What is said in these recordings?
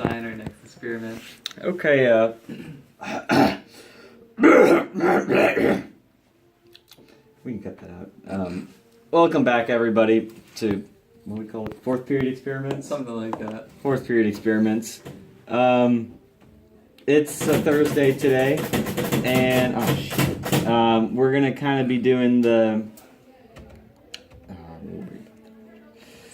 assign our next experiment. Okay, we can cut that out. Welcome back, everybody, to what we call it, fourth period experiments? Something like that. Fourth period experiments. It's a Thursday today, and we're gonna kind of be doing the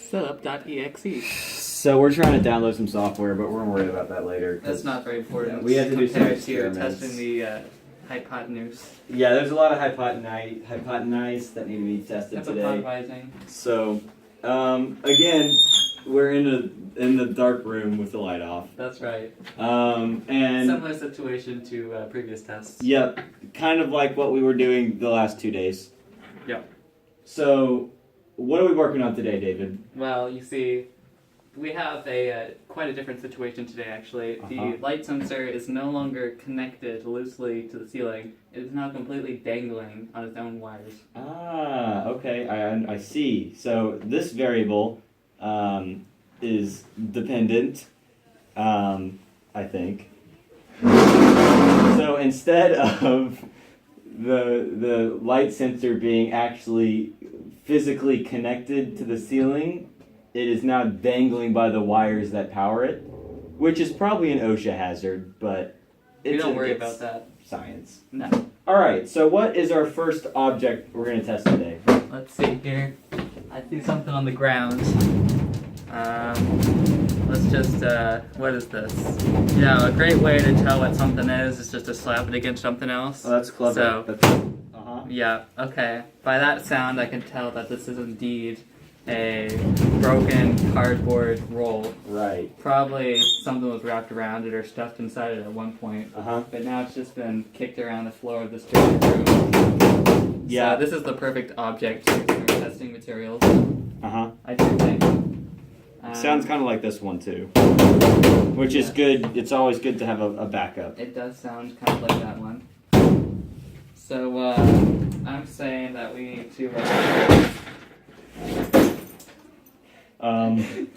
setup.exe. So we're trying to download some software, but we're worried about that later. That's not very important. We have to do some compared to experiments. testing the hypotenuse. Yeah, there's a lot of hypotenuse that need to be tested today. Hypotenizing. So, again, we're in the dark room with the light off. That's right. And Similar situation to previous tests. Yep, kind of like what we were doing the last 2 days. Yep. So, what are we working on today, David? Well, you see, we have quite a different situation today, actually. The light sensor is no longer connected loosely to the ceiling. It is now completely dangling on its own wires. Ah, okay, I see. So, this variable is dependent, I think. So, instead of the light sensor being actually physically connected to the ceiling, it is now dangling by the wires that power it, which is probably an OSHA hazard, but We don't worry about that. Science. No. Alright, so what is our first object we're going to test today? Let's see here. I see something on the ground. Let's just, what is this? You know, a great way to tell what something is just to slap it against something else. Oh, that's clever. So, yeah, okay. By that sound, I can tell that this is indeed a broken cardboard roll. Right. Probably something was wrapped around it or stuffed inside it at one point. But now it's just been kicked around the floor of this dirty room. Yeah. So this is the perfect object for testing materials. I do think. Sounds kind of like this one too. Which is good. It's always good to have a backup. It does sound kind of like that one. So, I'm saying that we need to,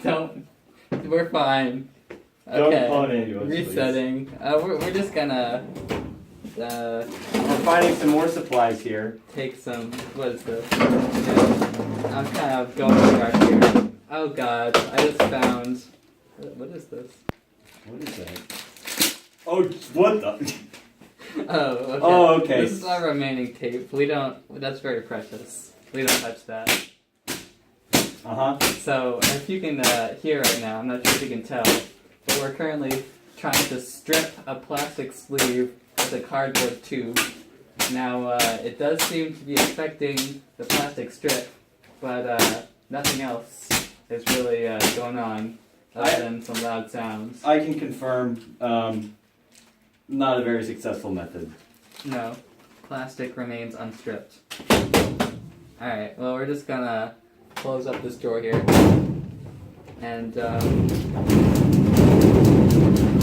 don't, we're fine. Okay. Don't call it ambulance, resetting. We're just gonna, we're finding some more supplies here. take some, what is this? Okay. I'm kind of going right here. Oh god, I just found, what is this? What is that? Oh, what the? Oh, okay. Oh, okay. This is our remaining tape. We don't, that's very precious. We don't touch that. So, if you can hear right now, I'm not sure if you can tell, but we're currently trying to strip a plastic sleeve with a cardboard tube. Now, it does seem to be affecting the plastic strip, but nothing else is really going on other than some loud sounds. I can confirm, not a very successful method. No, plastic remains unstripped. Alright, well we're just gonna close up this door here. And,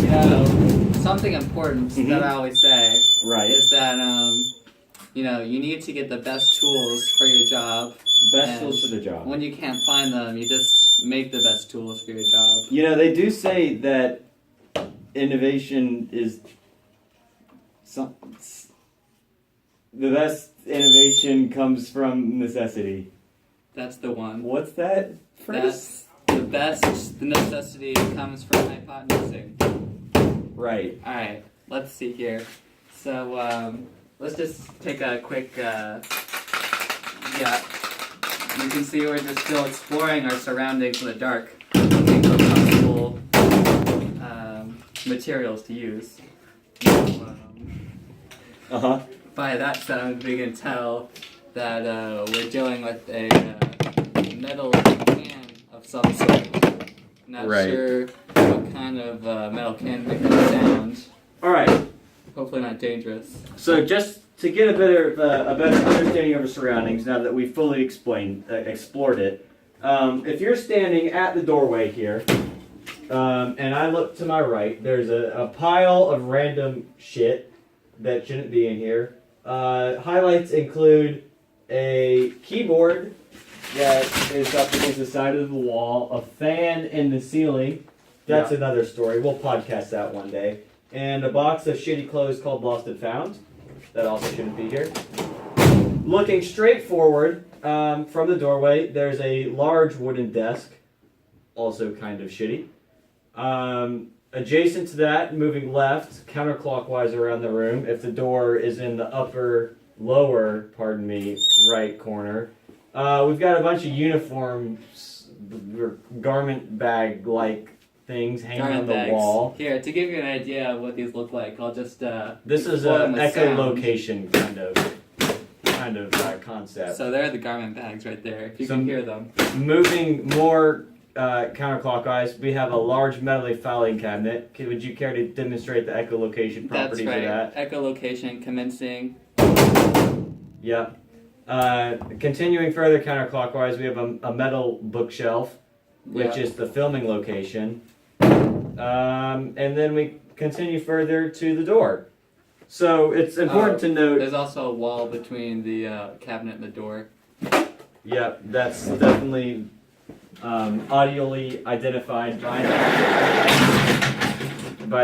you know, something important that I always say is that, you know, you need to get the best tools for your job. Best tools for the job. When you can't find them, you just make the best tools for your job. You know, they do say that innovation is the best innovation comes from necessity. That's the one. What's that phrase? That's the necessity comes from hypotenusing. Right. Alright, let's see here. So, let's just take a quick, yeah. You can see we're just still exploring our surroundings in the dark, looking for possible materials to use. By that sound, we can tell that we're dealing with a metal can of some sort. Not sure what kind of metal can make that sound. Alright. Hopefully not dangerous. So just to get a better understanding of our surroundings, now that we've fully explored it, if you're standing at the doorway here, and I look to my right, there's a pile of random shit that shouldn't be in here. Highlights include a keyboard that is up against the side of the wall, a fan in the ceiling, That's Yeah. another story. We'll podcast that one day. And a box of shitty clothes called Lost and Found. That also shouldn't be here. Looking straight forward from the doorway, there's a large wooden desk. Also kind of shitty. Adjacent to that, moving left, counterclockwise around the room, if the door is in the right corner, we've got a bunch of uniforms, garment bag-like things hanging on the bags. wall. Here, to give you an idea of what these look like, I'll just This is explode them an with sound. echolocation kind of concept. So there are the garment bags right there, if you So- can hear them. Moving more counterclockwise, we have a large metal filing cabinet. Would you care to demonstrate the echolocation properties That's right. of that? Echolocation commencing. Yep. Continuing further counterclockwise, we have a metal bookshelf, which Yeah. is the filming location. And then we continue further to the door. So it's important to note. There's also a wall between the cabinet and the door. Yep, that's definitely audially identified by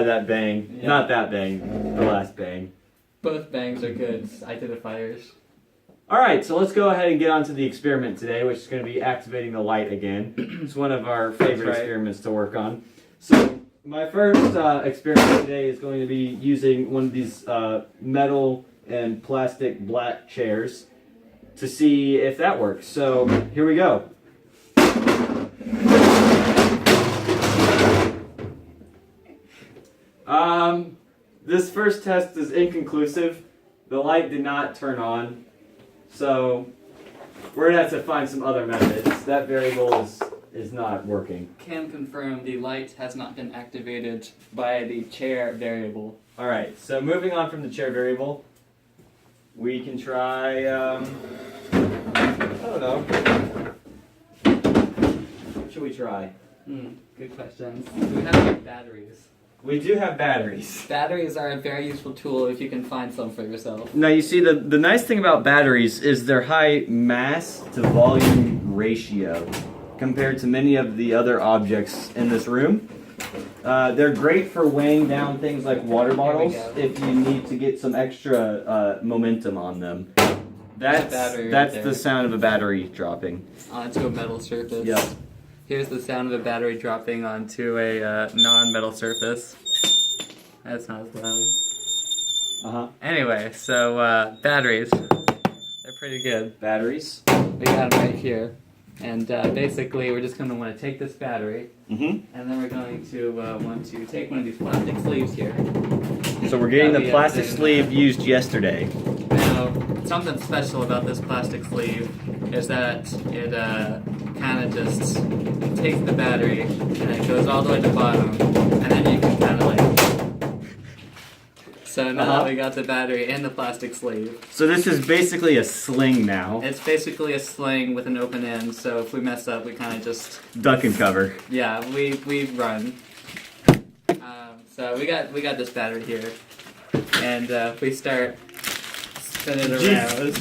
that bang. Yeah. Not that bang, the last bang. Both bangs are good identifiers. All right, so let's go ahead and get on to the experiment today, which is going to be activating the light again. It's one of our favorite right. experiments to work on. So my first experiment today is going to be using one of these metal and plastic black chairs to see if that works. So here we go. This first test is inconclusive. The light did not turn on. So we're gonna have to find some other methods. That variable is not working. Can confirm the light has not been activated by the chair variable. All right. So moving on from the chair variable, we can try. I don't know. What should we try? Good questions. Do we have any batteries? We do have batteries. Batteries are a very useful tool if you can find some for yourself. Now you see the nice thing about batteries is their high mass to volume ratio compared to many of the other objects in this room. They're great for weighing down things like water bottles go. if you need to get some extra momentum on them. That's battery right that's there. the sound of a battery dropping. Onto a metal surface. Yep. Here's the sound of a battery dropping onto a non-metal surface. That's not as loud. Uh-huh. Anyway, so batteries. They're pretty good. Batteries. We got them right here. And basically, we're just going to want to take this battery, Mm-hmm. and then we're going to want to take one of these plastic sleeves here. So we're getting That'd the be plastic everything. sleeve used yesterday. Now, something special about this plastic sleeve is that it kind of just takes the battery and it goes all the way to the bottom, and then you can kind of like. So now that we got the battery in the plastic sleeve, So this is basically a sling now. it's basically a sling with an open end. So if we mess up, we kind of just Duck and cover. yeah we run. So we got this battery here, and if we start spinning it around,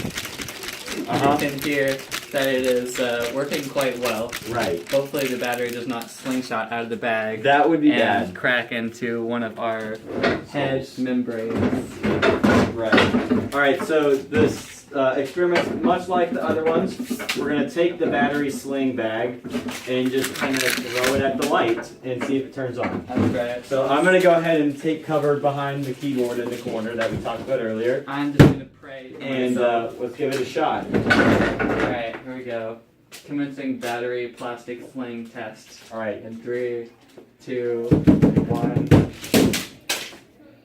Uh-huh. you can hear that it is working quite well. Right. Hopefully the battery does not slingshot out of the bag That would be and bad. crack into one of our head membranes. Right. All right. So this experiment's much like the other ones. We're gonna take the battery sling bag and just kind of throw it at the light and see if it turns on. That's right. So I'm gonna go ahead and take cover behind the keyboard in the corner that we talked about earlier, I'm just gonna pray for and myself. let's give it a shot. Alright, here we go. Commencing battery plastic sling test. All right. In 3, 2, 1.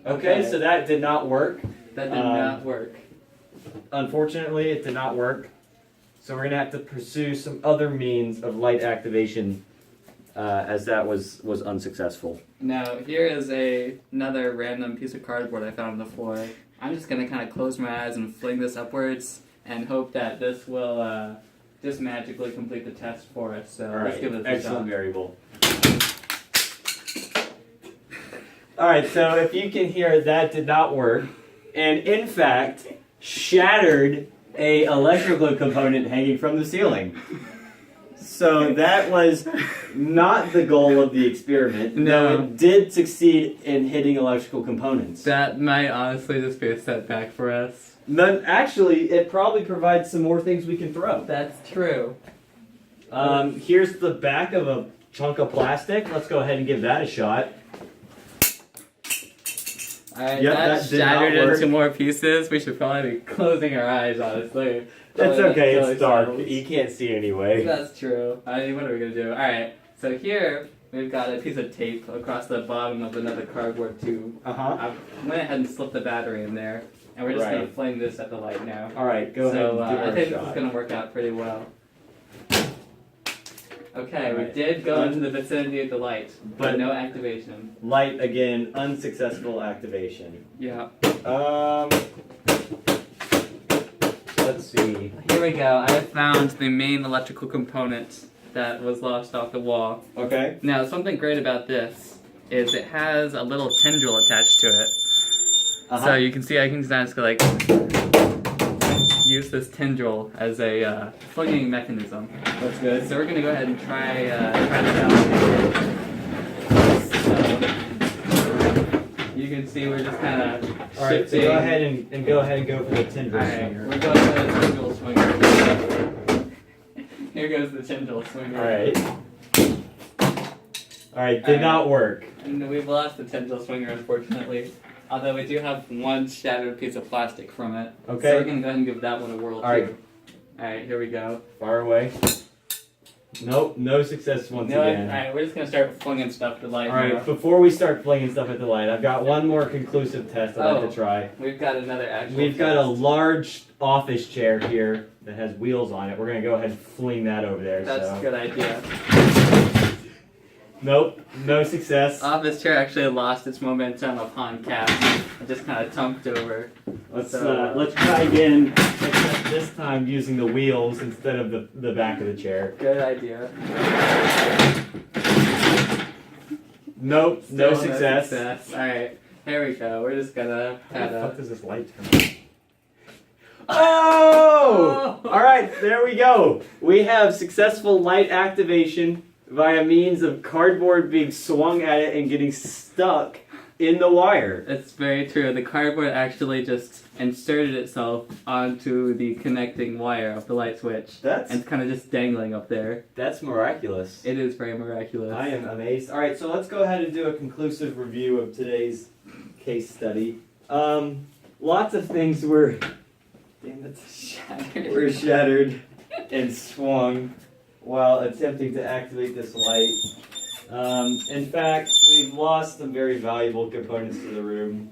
Okay. So that did not work. That did not work. Unfortunately, it did not work. So we're gonna have to pursue some other means of light activation, as that was unsuccessful. Now, here is another random piece of cardboard I found on the floor. I'm just gonna kind of close my eyes and fling this upwards and hope that this will just magically complete the test for us. So All let's right. give it a Excellent shot. variable. All right. So if you can hear, that did not work, and in fact shattered a electrical component hanging from the ceiling. So that was not the goal of the experiment. No. Though it did succeed in hitting electrical components. That might honestly just be a setback for us. Then actually, it probably provides some more things we can throw. That's true. Here's the back of a chunk of plastic. Let's go ahead and give that a shot. Alright, Yep, that that did not shattered work. into more pieces. We should probably be closing our eyes, honestly. That's Probably okay, not kill it's dark. ourselves. You can't see anyway. That's true. I mean, what are we gonna do? Alright, so here we've got a piece of tape across the bottom of another cardboard tube. Uh-huh. I went ahead and slipped the battery in there, and we're just Right. gonna flame this at the light now. Alright, go ahead and So do I our think this shot. is gonna work out pretty well. Okay, we Alright. did go into the vicinity of the light, but But- no activation. Light again, unsuccessful activation. Yeah. Let's see. Here we go. I found the main electrical component that was lost off the wall. Okay. Now, something great about this is it has a little tendril attached to it. So you can see I can just like use this tendril as a flinging mechanism. That's good. So we're gonna go ahead and try this out. So you can see we're just kind of Alright, so go ahead and go ahead and go for the tendril Alright, swinger. we're going for the tendril swinger. Here goes the tendril swinger. Alright, did not work. And we've lost the tendril swinger, unfortunately. Although we do have one shattered piece of plastic from it. Okay. So we're gonna go ahead and give that one a whirl Alright. too. Alright, here we go. Far away. Nope, no success once No, again. alright, we're just gonna start flinging stuff to light. Alright, now. before we start flinging stuff at the light, I've got one more conclusive test I'd like to try. We've got another actual We've got a test. large office chair here that has wheels on it. We're gonna go ahead and fling that over there. That's so. a good idea. Nope, no success. This chair actually lost its momentum upon cast. It just kind of tumped over. Let's so- try again, except this time using the wheels instead of the back of the chair. Good idea. Nope, no Still success. Alright, here we go. We're just gonna How kind the fuck of. does this light turn on? Oh! Alright, there we go. We have successful light activation via means of cardboard being swung at it and getting stuck in the wire. It's very true. The cardboard actually just inserted itself onto the connecting wire of the light switch. That's And it's kind of just dangling up there. miraculous. It is very miraculous. I am amazed. Alright, so let's go ahead and do a conclusive review of today's case study. Lots of things were Shattered. shattered and swung while attempting to activate this light. In fact, we've lost some very valuable components to the room,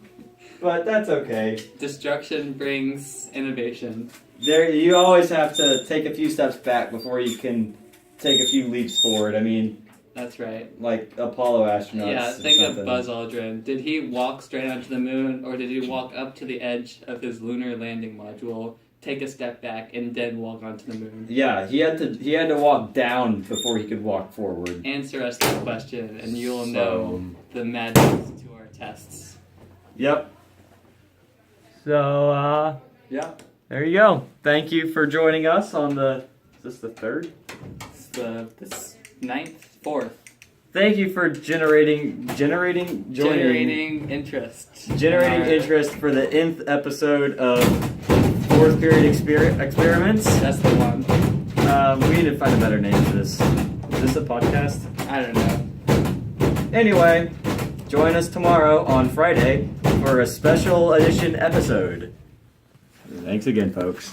but that's okay. Destruction brings innovation. There, you always have to take a few steps back before you can take a few leaps forward. I mean, That's right. like Apollo astronauts. Yeah, or think of something. Buzz Aldrin. Did he walk straight onto the moon, or did he walk up to the edge of his lunar landing module, take a step back, and then walk onto the moon? Yeah, he had to walk down before he could walk forward. Answer us the question, and you'll So- know the madness to our tests. Yep. So, Yeah. there you go. Thank you for joining us on the. Is this the third? It's the fourth. Thank you for generating Generating interest. generating in our- interest for the nth episode of fourth period experiments. That's the one. We need to find a better name for this. Is this a podcast? I don't know. Anyway, join us tomorrow on Friday for a special edition episode. Thanks again, folks.